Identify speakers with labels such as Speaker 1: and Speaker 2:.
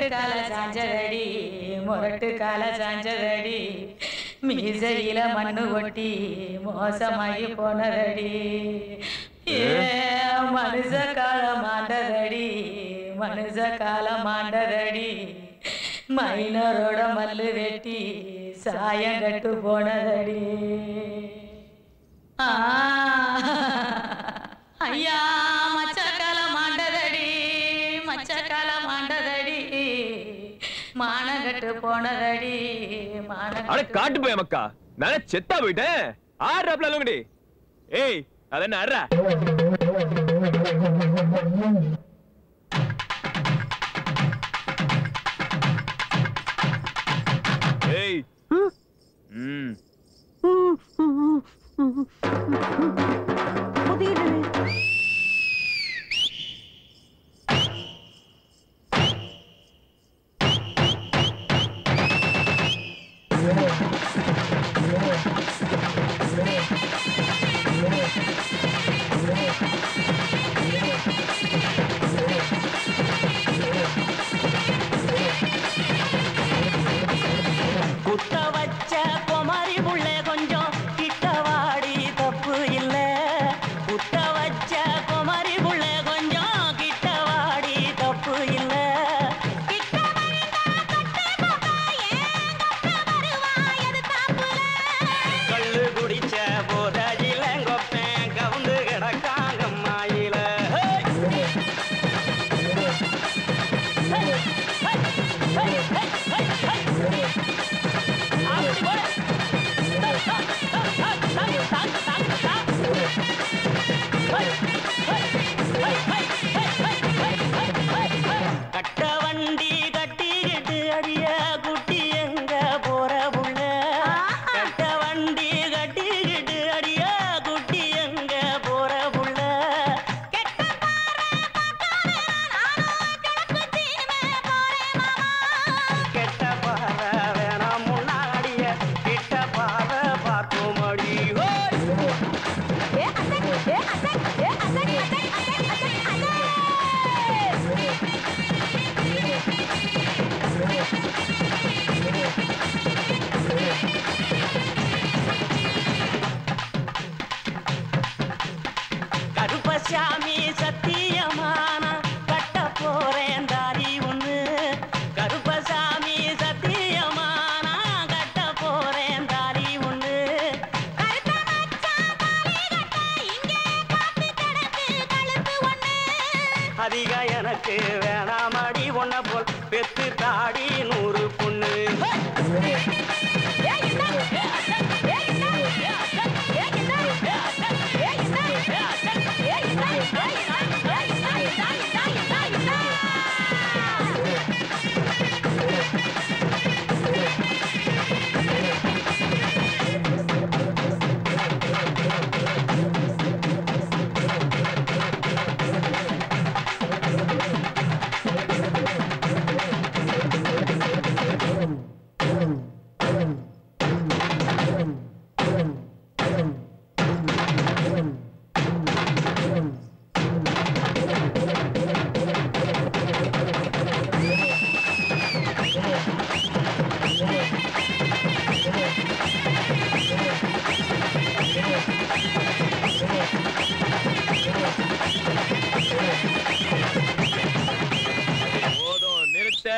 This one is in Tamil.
Speaker 1: முரட்டு கால சாஞ்சதடி முரட்டு கால சாஞ்சதடி மீசையில மண்ணு ஒட்டி மோசமாகி போனதடி ஏ மனுஷ காலம் ஆண்டதடி மனுஷ காலம் ஆண்டதடி மைனரோட மல்லு வெட்டி சாயம் கட்டு போனதடி ஐயா மச்சக்காலம் ஆண்டதடி மச்சக்காலம் ஆண்டதடி மானகட்டு போனதடி
Speaker 2: காட்டு போய் மக்கா நான் செத்தா போயிட்டேன் ஆடுறாப்லடி ஏய் அதென்ன ஆடுறா ஏய்
Speaker 3: குத்த வச்ச குமரி புள்ள கொஞ்சம் கிட்டவாடி தப்பு இல்ல குத்த வச்ச குமரி புள்ள கொஞ்சம் கிட்டவாடி தப்பு இல்ல கள்ளு குடிச்ச போதையில கொப்பேன் கவுந்து கிடக்காங்க மாயில கட்ட வண்டி கட்டிக்கிட்டு அடிய குட்டி எங்க போற புள்ள கட்ட வண்டி கட்டிக்கிட்டு அடிய குட்டி எங்க போற புள்ள கெட்ட பாற வேணாம் முன்னாடிய கிட்ட பாற பார்க்கும் அடி கருப்பசாமி சத்தியமான கட்ட போறேன் தாரி ஒண்ணு கருப்பசாமி சத்தியமான கட்ட போறேன் தாரி ஒண்ணு அதிக எனக்கு வேணாமடி ஒன்ன போல் பெத்து தாடி 100 பொண்ணு
Speaker 2: போதும் நிறுத்த